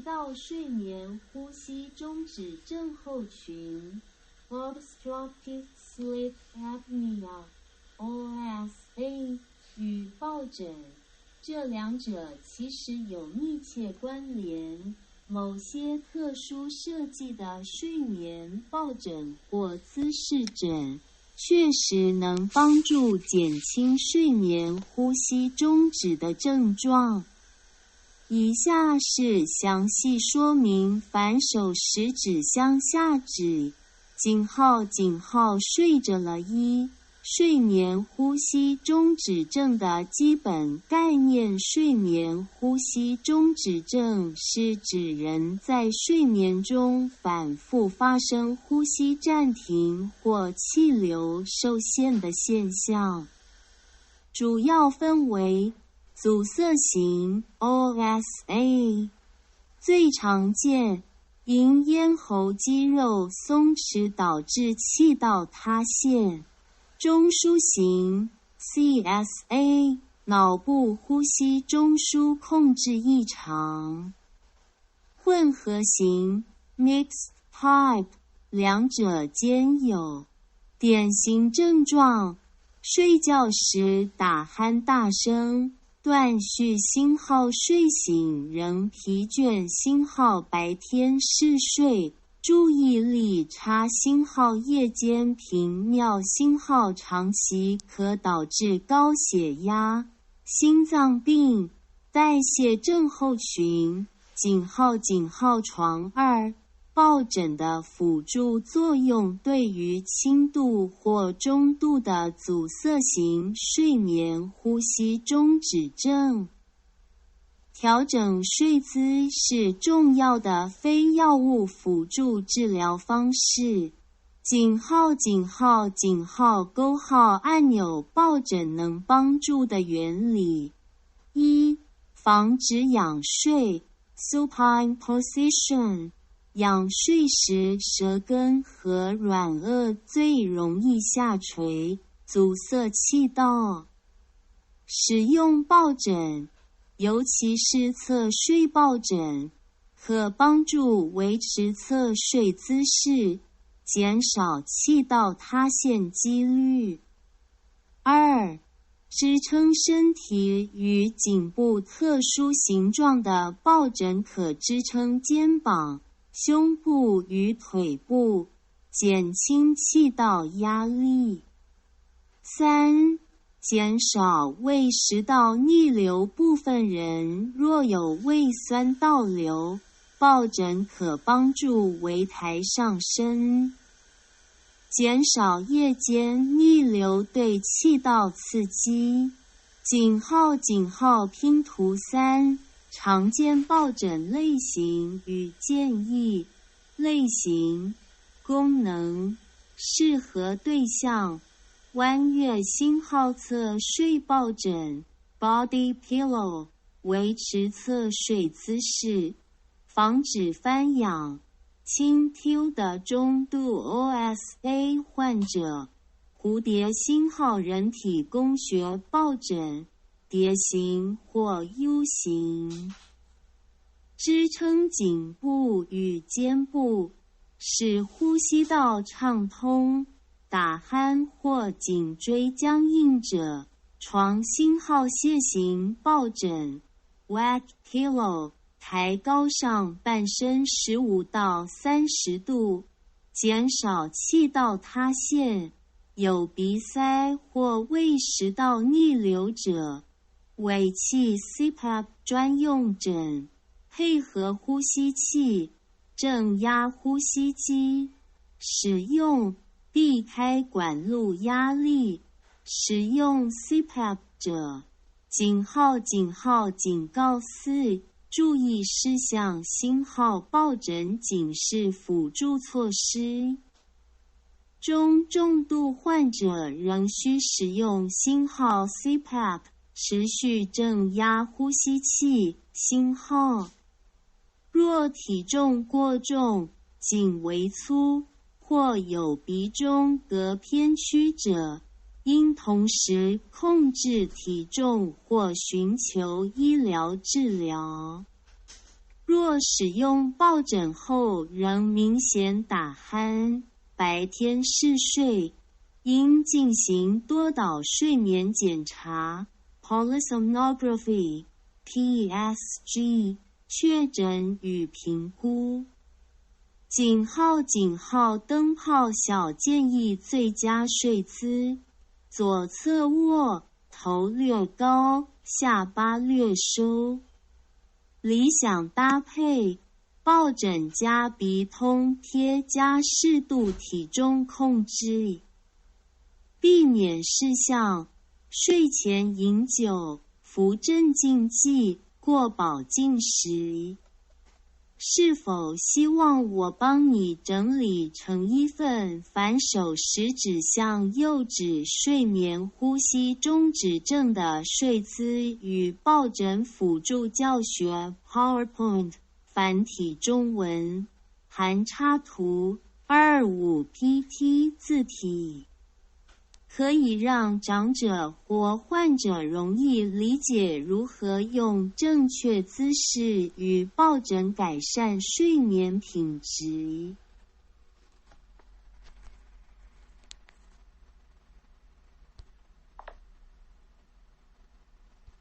到睡眠呼吸中止症候群 （Obstructive Sleep Apnea，OSA） 与抱枕，这两者其实有密切关联。某些特殊设计的睡眠抱枕或姿势枕，确实能帮助减轻睡眠呼吸中止的症状。以下是详细说明反手食指向下指，井号睡着了睡眠呼吸中止症的基本概念。睡眠呼吸中止症是指人在睡眠中反复发生呼吸暂停或气流受限的现象，主要分为阻塞型 OSA， 最常见，因咽喉肌肉松弛导致气道塌陷；中枢型 CSA， 脑部呼吸中枢控制异常；混合型 Mixed Type， 两者兼有。典型症状：睡觉时打鼾大声，断续星号，睡醒仍疲倦星号，白天嗜睡，注意力差星号，夜间频尿星号，长期可导致高血压、心脏病、代谢症候群。井号床2，抱枕的辅助作用对于轻度或中度的阻塞型睡眠呼吸中止症。调整睡姿是重要的非药物辅助治疗方式。井号勾号按钮抱枕能帮助的原理：一、防止仰睡 supine position， 仰睡时舌根和软腭最容易下垂，阻塞气道。使用抱枕，尤其是侧睡抱枕，可帮助维持侧睡姿势，减少气道塌陷几率。二、支撑身体与颈部特殊形状的抱枕可支撑肩膀、胸部与腿部，减轻气道压力。三、减少胃食道逆流，部分人若有胃酸倒流，抱枕可帮助微抬上升。减少夜间逆流对气道刺激。井号拼图3，常见抱枕类型与建议。类型、功能、适合对象：弯月星号侧睡抱枕 Body Pillow， 维持侧睡姿势，防止翻仰。轻 Q 的中度 OSA 患者，蝴蝶星号人体工学抱枕，蝶形或 U 型，支撑颈部与肩部，使呼吸道畅通。打鼾或颈椎僵硬者，床星号楔形抱枕 Wag Pillow，抬高上半身15到30度，减少气道塌陷。有鼻塞或胃食道逆流者，尾气 CPAP 专用枕，配合呼吸器，正压呼吸机。使用避开管路压力。使用 CPAP 者，警告4。注意事项星号抱枕警示辅助措施。中重度患者仍需使用星号 CPAP， 持续正压呼吸器星号。若体重过重、颈围粗或有鼻中隔偏曲者，应同时控制体重或寻求医疗治疗。若使用抱枕后仍明显打鼾，白天嗜睡，应进行多导睡眠检查 （polysomnography，PSG） 确诊与评估。井号灯泡小建议最佳睡姿：左侧卧，头略高，下巴略收。理想搭配：抱枕加鼻通贴加适度体重控制。避免事项：睡前饮酒、服镇静剂、过饱进食。是否希望我帮你整理成一份反手食指向右指睡眠呼吸中指正的睡姿与抱枕辅助教学 PowerPoint 繁体中文，含插图25pt 字体，可以让长者或患者容易理解如何用正确姿势与抱枕改善睡眠品质。